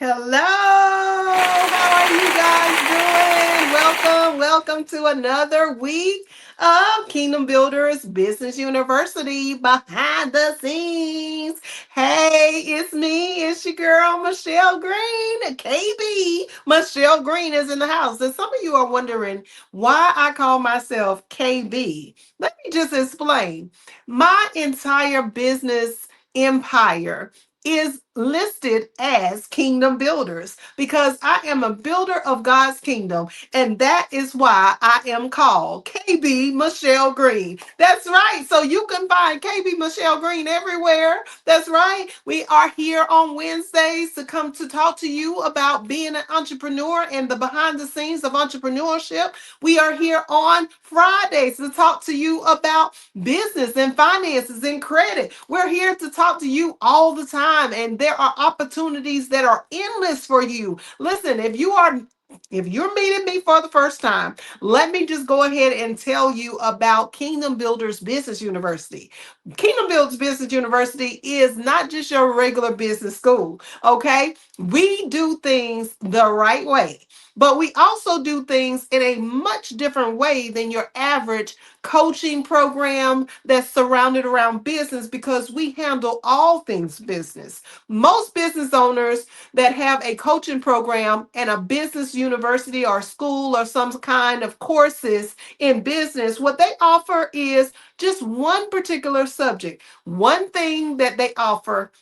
Hello, how are you guys doing? Welcome to another week of Kingdom Builders Business University behind the scenes. Hey, it's me, it's your girl Michelle Green, KB. Michelle Green is in the house. And some of you are wondering why I call myself KB. Let me just explain. My entire business empire is listed as kingdom builders because I am a builder of God's kingdom, and that is why I am called KB Michelle Green. That's right. So you can find KB Michelle Green everywhere. That's right. We are here on Wednesdays to come to talk to you about being an entrepreneur and the behind the scenes of entrepreneurship. We are here on Fridays to talk to you about business and finances and credit. We're here to talk to you all the time, and there are opportunities that are endless for you. Listen, if you're meeting me for the first time, let me just go ahead and tell you about Kingdom Builders Business University. Kingdom Builders Business University is not just your regular business school, okay? We do things the right way, but we also do things in a much different way than your average coaching program that's surrounded around business because we handle all things business. Most business owners that have a coaching program and a business university or school or some kind of courses in business, what they offer is just one particular subject, one thing that they offer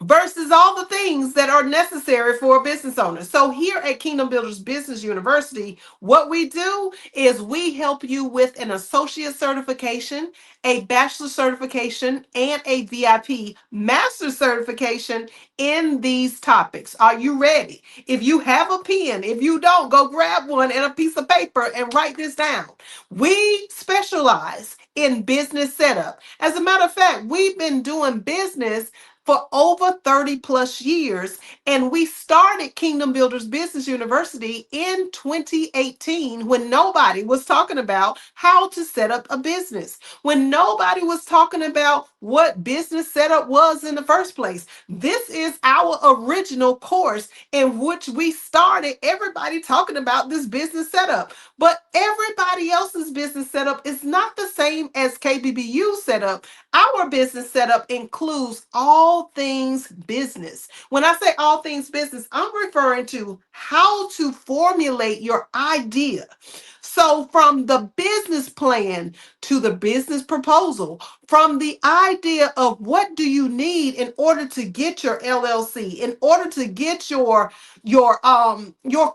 versus all the things that are necessary for a business owner. So here at Kingdom Builders Business University, what we do is we help you with an associate certification, a bachelor certification, and a VIP master certification in these topics. Are you ready? If you have a pen, if you don't, go grab one and a piece of paper and write this down. We specialize in business setup. As a matter of fact, we've been doing business for over 30 plus years. And we started Kingdom Builders Business University in 2018 when nobody was talking about how to set up a business, when nobody was talking about what business setup was in the first place. This is our original course in which we started everybody talking about this business setup. But everybody else's business setup is not the same as KBBU setup. Our business setup includes all things business. When I say all things business, I'm referring to how to formulate your idea. So, from the business plan to the business proposal, from the idea of what do you need in order to get your LLC, in order to get your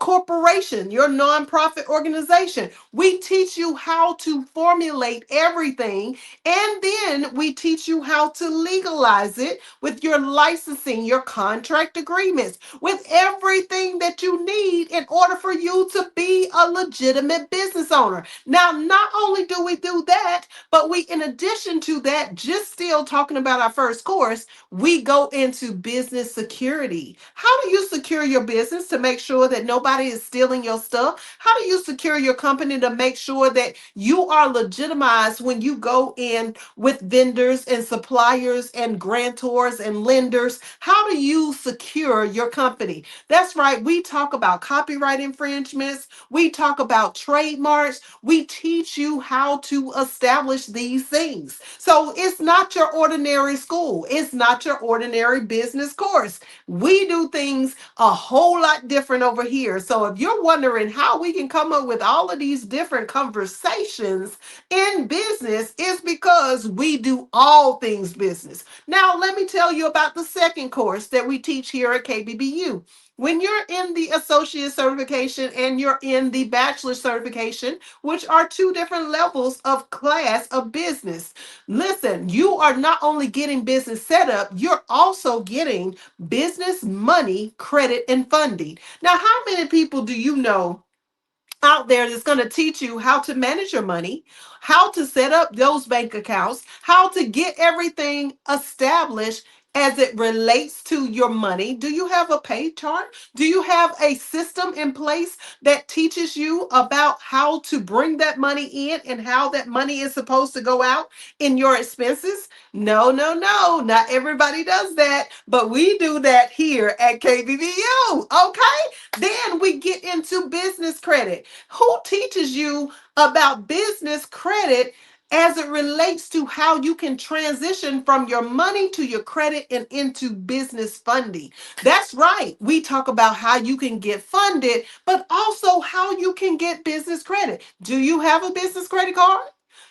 corporation, your nonprofit organization, we teach you how to formulate everything, and then we teach you how to legalize it with your licensing, your contract agreements, with everything that you need in order for you to be a legitimate business owner. Now, not only do we do that, but we, in addition to that, just still talking about our first course, we go into business security. How do you secure your business to make sure that nobody is stealing your stuff? How do you secure your company to make sure that you are legitimized when you go in with vendors and suppliers and grantors and lenders? How do you secure your company? That's right. We talk about copyright infringements. We talk about trademarks. We teach you how to establish these things. So it's not your ordinary school. It's not your ordinary business course. We do things a whole lot different over here. So if you're wondering how we can come up with all of these different conversations in business, it's because we do all things business. Now, let me tell you about the second course that we teach here at KBBU. When you're in the associate certification and you're in the bachelor certification, which are two different levels of class of business, listen, you are not only getting business setup, you're also getting business money, credit, and funding. Now, how many people do you know out there that's going to teach you how to manage your money, how to set up those bank accounts, how to get everything established as it relates to your money? Do you have a pay chart? Do you have a system in place that teaches you about how to bring that money in and how that money is supposed to go out in your expenses? No, no, no. Not everybody does that, but we do that here at KBBU. Okay. Then we get into business credit. Who teaches you about business credit as it relates to how you can transition from your money to your credit and into business funding? That's right. We talk about how you can get funded, but also how you can get business credit. Do you have a business credit card?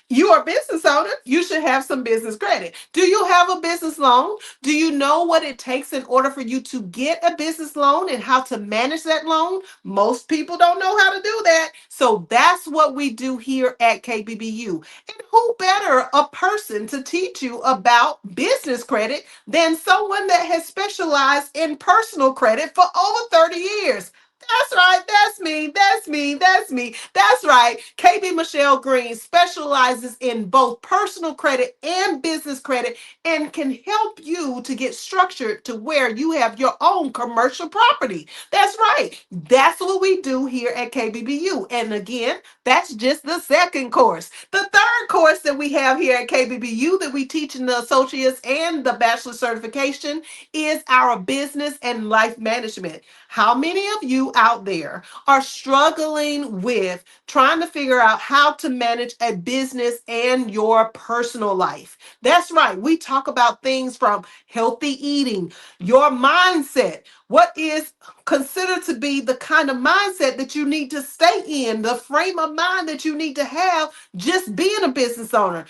You are a business owner. You should have some business credit. Do you have a business loan? Do you know what it takes in order for you to get a business loan and how to manage that loan? Most people don't know how to do that. So that's what we do here at KBBU. And who better a person to teach you about business credit than someone that has specialized in personal credit for over 30 years? That's right. That's me. That's me. That's me. That's right. KB Michelle Green specializes in both personal credit and business credit and can help you to get structured to where you have your own commercial property. That's right. That's what we do here at KBBU. And again, that's just the second course. The third course that we have here at KBBU that we teach in the associates and the bachelor certification is our business and life management. How many of you out there are struggling with trying to figure out how to manage a business and your personal life? That's right. We talk about things from healthy eating, your mindset. What is considered to be the kind of mindset that you need to stay in, the frame of mind that you need to have just being a business owner?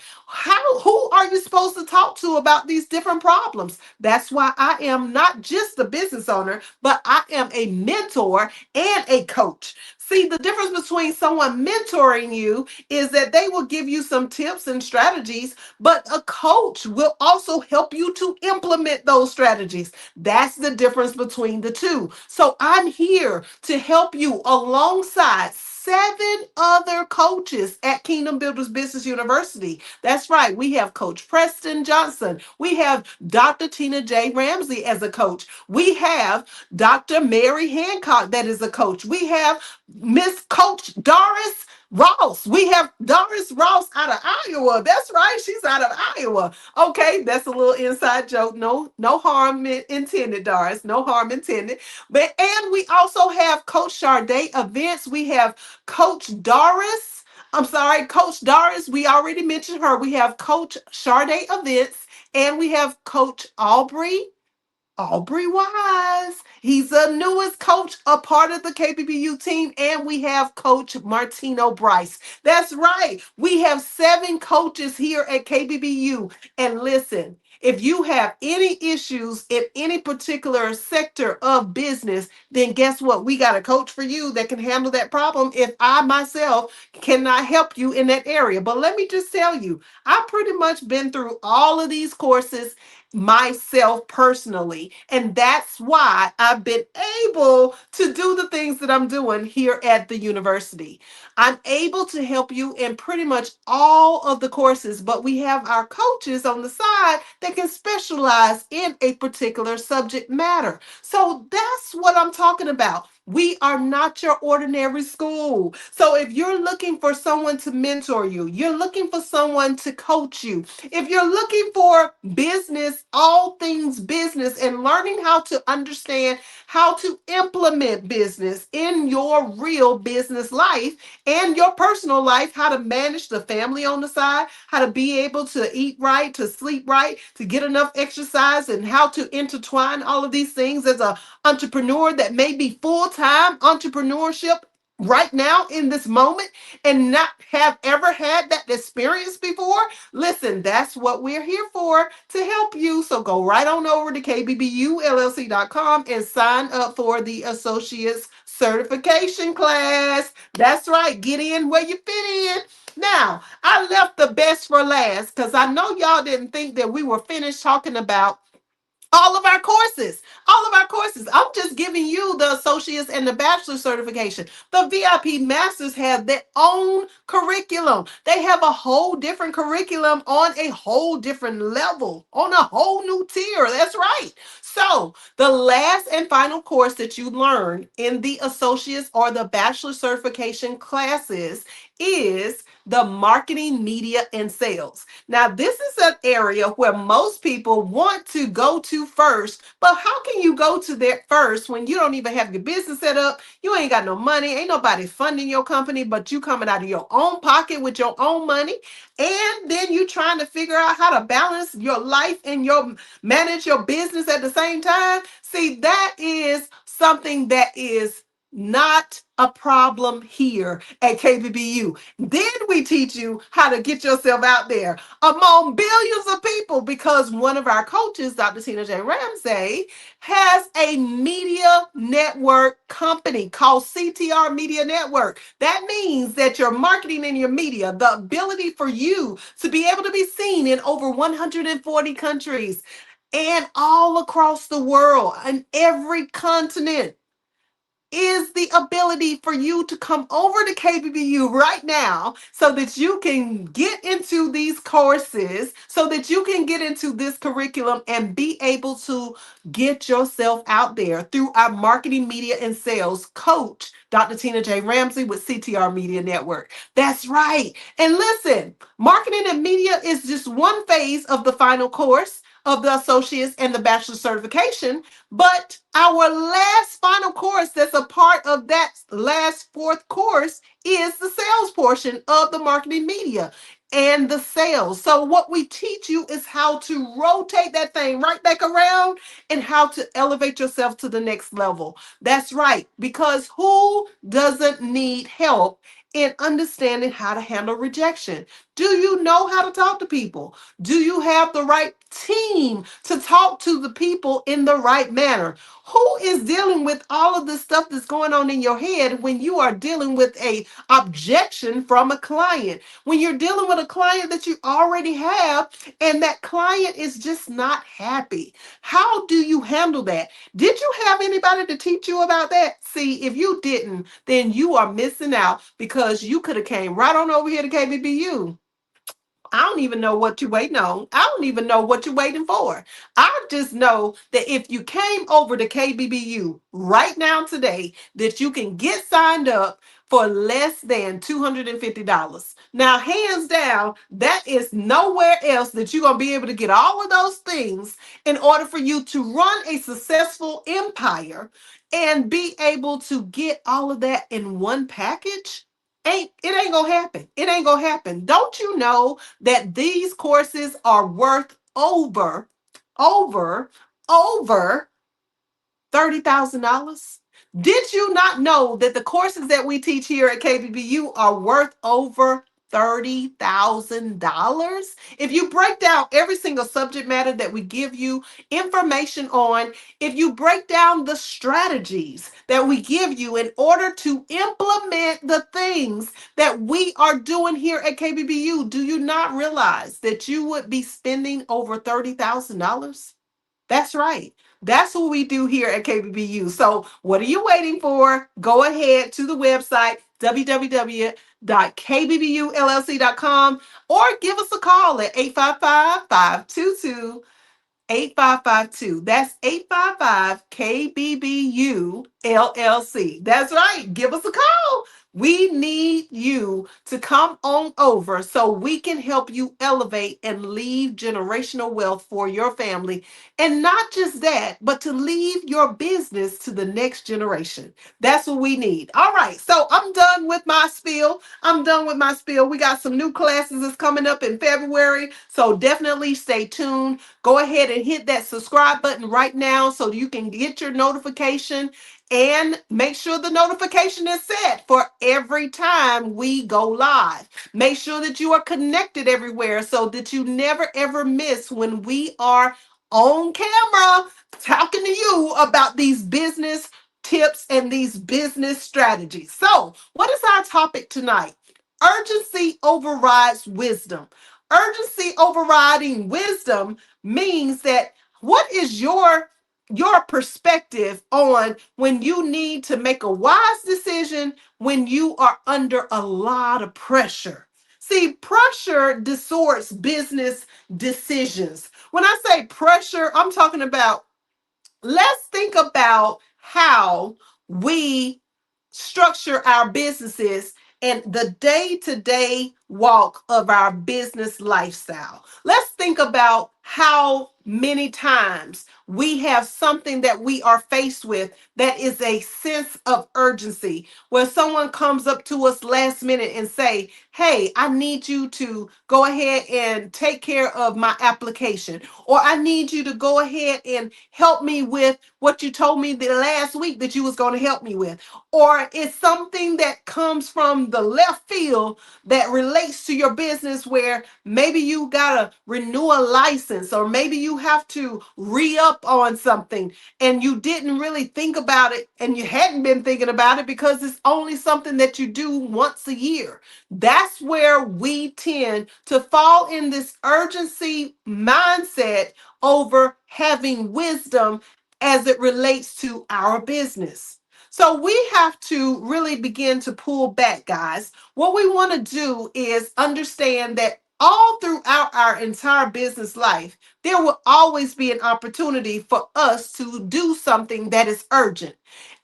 Who are you supposed to talk to about these different problems? That's why I am not just a business owner, but I am a mentor and a coach. See, the difference between someone mentoring you is that they will give you some tips and strategies, but a coach will also help you to implement those strategies. That's the difference between the two. So I'm here to help you alongside seven other coaches at Kingdom Builders Business University. That's right. We have Coach Preston Johnson. We have Dr. Tina J. Ramsey as a coach. We have Dr. Mary Hancock that is a coach. We have Miss Coach Doris Ross. We have Doris Ross out of Iowa. That's right. She's out of Iowa. Okay, that's a little inside joke. No harm intended, Doris. No harm intended. But and we also have Coach Sade Events. We have Coach Doris. I'm sorry, Coach Doris. We already mentioned her. We have Coach Sade Events, and we have Coach Aubrey Wise. He's the newest coach, a part of the KBBU team, and we have Coach Martino Bryce. That's right. We have seven coaches here at KBBU. And listen, if you have any issues in any particular sector of business, then guess what? We got a coach for you that can handle that problem if I myself cannot help you in that area. But let me just tell you, I've pretty much been through all of these courses myself personally. And that's why I've been able to do the things that I'm doing here at the university. I'm able to help you in pretty much all of the courses, but we have our coaches on the side that can specialize in a particular subject matter. So that's what I'm talking about. We are not your ordinary school. So if you're looking for someone to mentor you, you're looking for someone to coach you, if you're looking for business, all things business, and learning how to understand how to implement business in your real business life and your personal life, how to manage the family on the side, how to be able to eat right, to sleep right, to get enough exercise, and how to intertwine all of these things as a entrepreneur that may be full-time entrepreneurship right now in this moment and not have ever had that experience before. Listen, that's what we're here for, to help you. So go right on over to kbbullc.com and sign up for the associate's certification class. That's right. Get in where you fit in. Now, I left the best for last because I know y'all didn't think that we were finished talking about all of our courses. All of our courses. I'm just giving you the associates and the bachelor certification. The VIP masters have their own curriculum. They have a whole different curriculum on a whole different level, on a whole new tier. That's right. So, the last and final course that you learn in the associates or the bachelor certification classes is the marketing, media, and sales. Now, this is an area where most people want to go to first, but how can you go to that first when you don't even have your business set up? You ain't got no money, ain't nobody funding your company, but you coming out of your own pocket with your own money, and then you trying to figure out how to balance your life and your manage your business at the same time. See, that is something that is not a problem here at KBBU. Then we teach you how to get yourself out there among billions of people because one of our coaches, Dr. Tina J. Ramsey, has a media network company called CTR Media Network. That means that your marketing and your media, the ability for you to be able to be seen in over 140 countries and all across the world, on every continent, is the ability for you to come over to KBBU right now so that you can get into these courses, so that you can get into this curriculum and be able to get yourself out there through our marketing, media, and sales coach, Dr. Tina J. Ramsey with CTR Media Network. That's right. And listen, marketing and media is just one phase of the final course of the associates and the bachelor certification. But our last final course that's a part of that last fourth course is the sales portion of the marketing media and the sales. So what we teach you is how to rotate that thing right back around and how to elevate yourself to the next level. That's right, because who doesn't need help in understanding how to handle rejection? Do you know how to talk to people? Do you have the right team to talk to the people in the right manner? Who is dealing with all of the stuff that's going on in your head when you are dealing with a objection from a client? When you're dealing with a client that you already have and that client is just not happy. How do you handle that? Did you have anybody to teach you about that? See, if you didn't, then you are missing out because you could have came right on over here to KBBU. I don't even know what you're waiting on. I don't even know what you're waiting for. I just know that if you came over to KBBU right now today, that you can get signed up for less than $250. Now, hands down, that is nowhere else that you're going to be able to get all of those things in order for you to run a successful empire and be able to get all of that in one package. It ain't gonna happen. It ain't gonna happen. Don't you know that these courses are worth over, over $30,000? Did you not know that the courses that we teach here at KBBU are worth over $30,000? If you break down every single subject matter that we give you information on, if you break down the strategies that we give you in order to implement the things that we are doing here at KBBU, do you not realize that you would be spending over $30,000? That's right. That's what we do here at KBBU. So, what are you waiting for? Go ahead to the website www.kbbullc.com or give us a call at 855-522-8552. That's 855 KBBU LLC. That's right. Give us a call. We need you to come on over so we can help you elevate and leave generational wealth for your family. And not just that, but to leave your business to the next generation. That's what we need. All right. So I'm done with my spiel. We got some new classes that's coming up in February. So definitely stay tuned. Go ahead and hit that subscribe button right now so you can get your notification and make sure the notification is set for every time we go live. Make sure that you are connected everywhere so that you never ever miss when we are on camera talking to you about these business tips and these business strategies. So, what is our topic tonight? Urgency overrides wisdom. Urgency overriding wisdom means that what is your your perspective on when you need to make a wise decision when you are under a lot of pressure. See, pressure distorts business decisions. When I say pressure, I'm talking about, let's think about how we structure our businesses and the day to day walk of our business lifestyle. Let's think about how many times we have something that we are faced with that is a sense of urgency, where someone comes up to us last minute and say, hey, I need you to go ahead and take care of my application, or I need you to go ahead and help me with what you told me the last week that you was going to help me with. Or it's something that comes from the left field that relates to your business, where maybe you got to renew a license, or maybe you have to re-up on something and you didn't really think about it, and you hadn't been thinking about it because it's only something that you do once a year. That's where we tend to fall in this urgency mindset over having wisdom as it relates to our business. So we have to really begin to pull back, guys. What we want to do is understand that all throughout our entire business life, there will always be an opportunity for us to do something that is urgent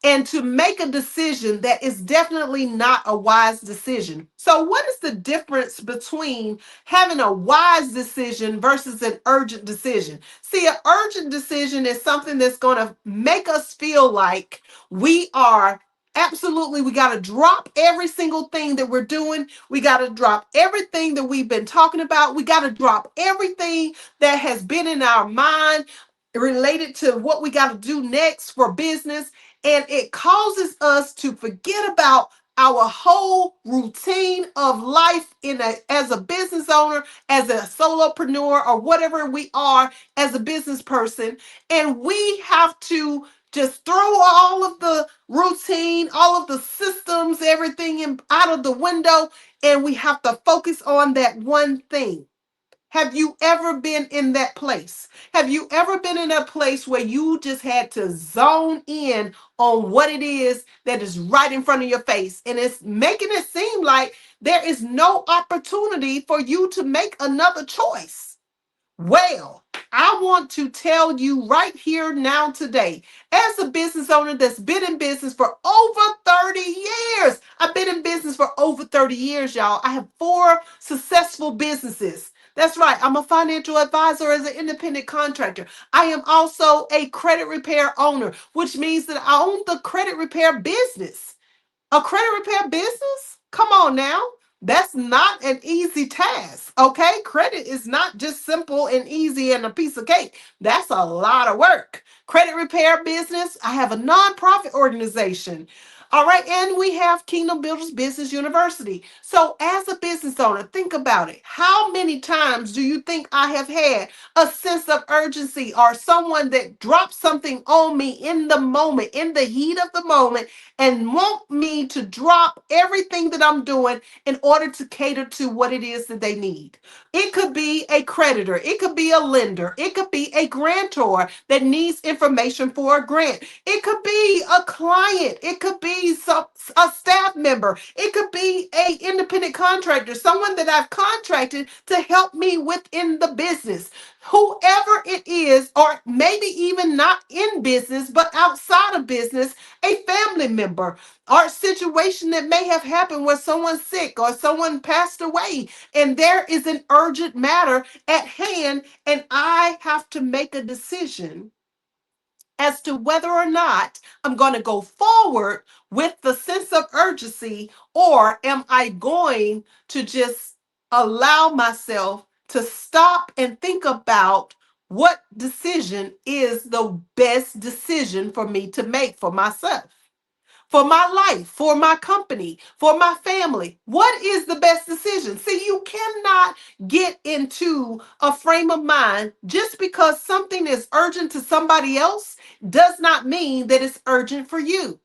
and to make a decision that is definitely not a wise decision. So, what is the difference between having a wise decision versus an urgent decision? See, an urgent decision is something that's going to make us feel like we are absolutely, we got to drop every single thing that we're doing. We got to drop everything that we've been talking about. We got to drop everything that has been in our mind related to what we got to do next for business. And it causes us to forget about our whole routine of life as a business owner, as a solopreneur, or whatever we are as a business person. And we have to just throw all of the routine, all of the systems, everything out of the window, and we have to focus on that one thing. Have you ever been in that place? Have you ever been in a place where you just had to zone in on what it is that is right in front of your face, and it's making it seem like there is no opportunity for you to make another choice? Well, I want to tell you right here now today, as a business owner that's been in business for over 30 years. I've been in business for over 30 years, y'all. I have 4 successful businesses. That's right. I'm a financial advisor as an independent contractor. I am also a credit repair owner, which means that I own the credit repair business. A credit repair business? Come on now. That's not an easy task, okay? Credit is not just simple and easy and a piece of cake. That's a lot of work. Credit repair business. I have a nonprofit organization. All right, and we have Kingdom Builders Business University. So, as a business owner, think about it. How many times do you think I have had a sense of urgency, or someone that dropped something on me in the moment, in the heat of the moment, and want me to drop everything that I'm doing in order to cater to what it is that they need? It could be a creditor, it could be a lender, it could be a grantor that needs information for a grant. It could be a client, it could be a staff member, it could be a independent contractor, someone that I've contracted to help me within the business. Whoever it is, or maybe even not in business, but outside of business, a family member, or a situation that may have happened where someone's sick or someone passed away, and there is an urgent matter at hand, and I have to make a decision as to whether or not I'm going to go forward with the sense of urgency, or am I going to just allow myself to stop and think about what decision is the best decision for me to make for myself, for my life, for my company, for my family? What is the best decision? See, you cannot get into a frame of mind just because something is urgent to somebody else does not mean that it's urgent for you.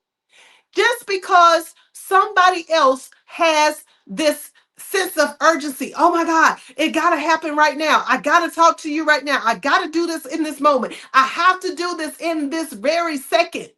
Just because somebody else has this sense of urgency. Oh my God, it got to happen right now. I got to talk to you right now. I got to do this in this moment. I have to do this in this very second.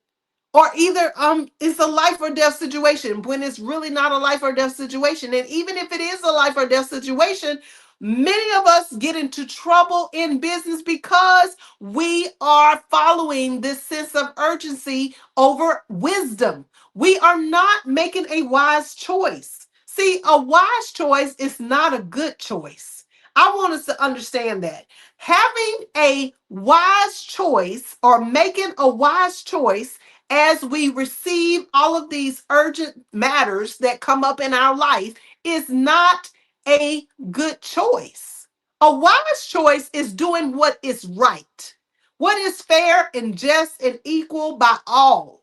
Or either it's a life or death situation when it's really not a life or death situation. And even if it is a life or death situation, many of us get into trouble in business because we are following this sense of urgency over wisdom. We are not making a wise choice. See, a wise choice is not a good choice. I want us to understand that. Having a wise choice or making a wise choice as we receive all of these urgent matters that come up in our life is not a good choice. A wise choice is doing what is right, what is fair and just and equal by all,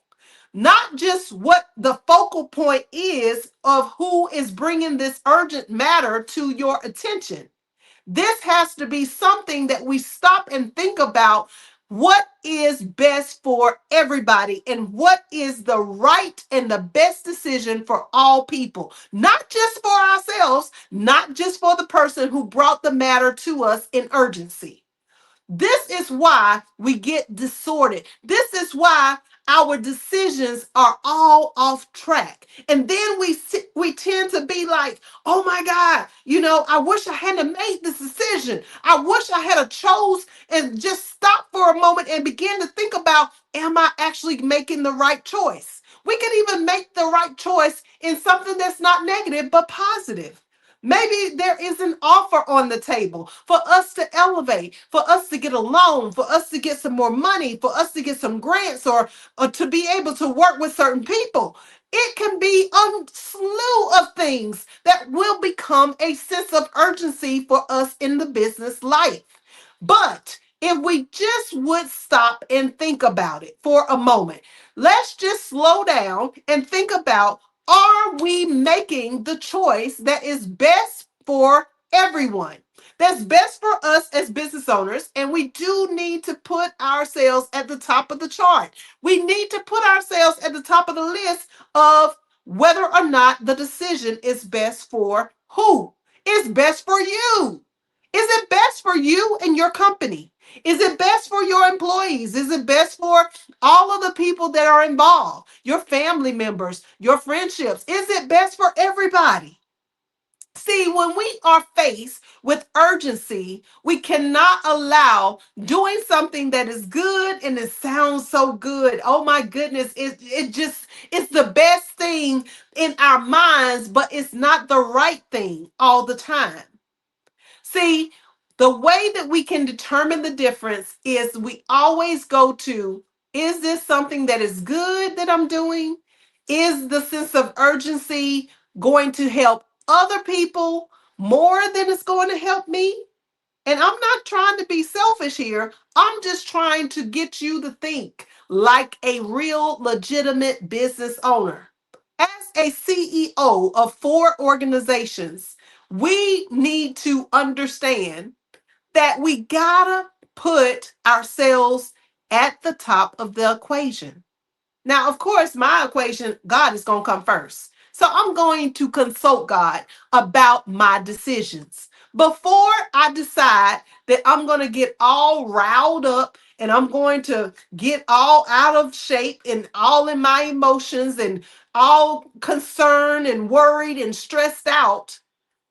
not just what the focal point is of who is bringing this urgent matter to your attention. This has to be something that we stop and think about what is best for everybody and what is the right and the best decision for all people, not just for ourselves, not just for the person who brought the matter to us in urgency. This is why we get disordered. This is why our decisions are all off track. And then we tend to be like, "Oh my God, I wish I hadn't made this decision. I wish I had a chose and just stop for a moment and begin to think about, am I actually making the right choice?" We can even make the right choice in something that's not negative but positive. Maybe there is an offer on the table for us to elevate, for us to get a loan, for us to get some more money, for us to get some grants, or to be able to work with certain people. It can be a slew of things that will become a sense of urgency for us in the business life. But if we just would stop and think about it for a moment, let's just slow down and think about, are we making the choice that is best for everyone? That's best for us as business owners. And we do need to put ourselves at the top of the chart. We need to put ourselves at the top of the list of whether or not the decision is best for who. It's best for you. Is it best for you and your company? Is it best for your employees? Is it best for all of the people that are involved? Your family members, your friendships? Is it best for everybody? See, when we are faced with urgency, we cannot allow doing something that is good and it sounds so good. Oh my goodness, it's the best thing in our minds, but it's not the right thing all the time. See, the way that we can determine the difference is we always go to, is this something that is good that I'm doing? Is the sense of urgency going to help other people more than it's going to help me? And I'm not trying to be selfish here. I'm just trying to get you to think like a real legitimate business owner. As a CEO of 4 organizations, we need to understand that we gotta put ourselves at the top of the equation. Now, of course, my equation, God is going to come first. So I'm going to consult God about my decisions. Before I decide that I'm going to get all riled up and I'm going to get all out of shape and all in my emotions and all concerned and worried and stressed out,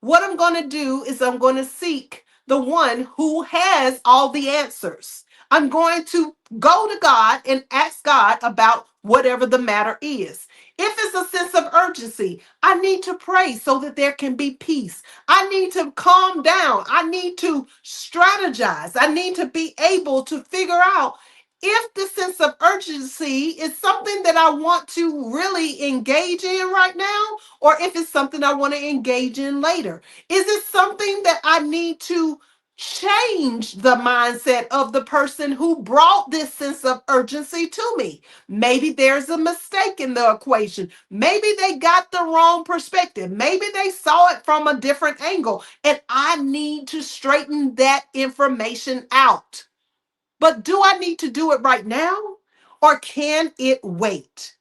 what I'm going to do is I'm going to seek the one who has all the answers. I'm going to go to God and ask God about whatever the matter is. If it's a sense of urgency, I need to pray so that there can be peace. I need to calm down. I need to strategize. I need to be able to figure out if the sense of urgency is something that I want to really engage in right now, or if it's something I want to engage in later. Is it something that I need to change the mindset of the person who brought this sense of urgency to me? Maybe there's a mistake in the equation. Maybe they got the wrong perspective. Maybe they saw it from a different angle, and I need to straighten that information out. But do I need to do it right now, or can it wait?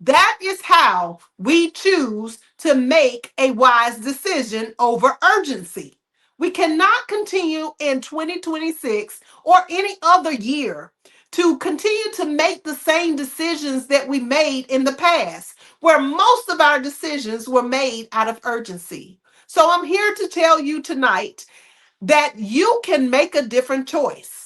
That is how we choose to make a wise decision over urgency. We cannot continue in 2026 or any other year to continue to make the same decisions that we made in the past, where most of our decisions were made out of urgency. So I'm here to tell you tonight that you can make a different choice.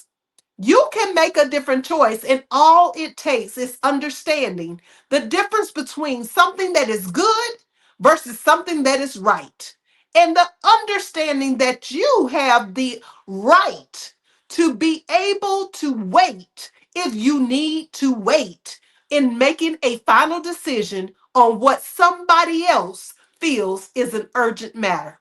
You can make a different choice, and all it takes is understanding the difference between something that is good versus something that is right. And the understanding that you have the right to be able to wait if you need to wait in making a final decision on what somebody else feels is an urgent matter.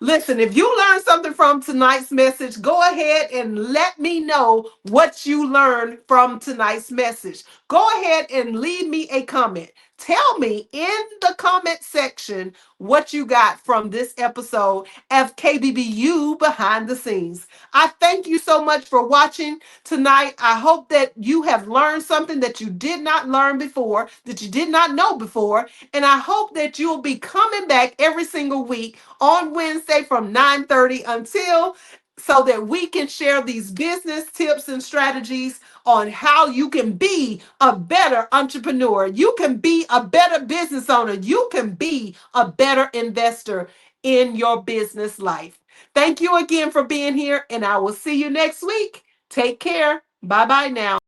Listen, if you learned something from tonight's message, go ahead and let me know what you learned from tonight's message. Go ahead and leave me a comment. Tell me in the comment section what you got from this episode of KBBU Behind the Scenes. I thank you so much for watching tonight. I hope that you have learned something that you did not learn before, that you did not know before, and I hope that you'll be coming back every single week on Wednesday from 9:30 until so that we can share these business tips and strategies on how you can be a better entrepreneur. You can be a better business owner. You can be a better investor in your business life. Thank you again for being here, and I will see you next week. Take care. Bye bye now.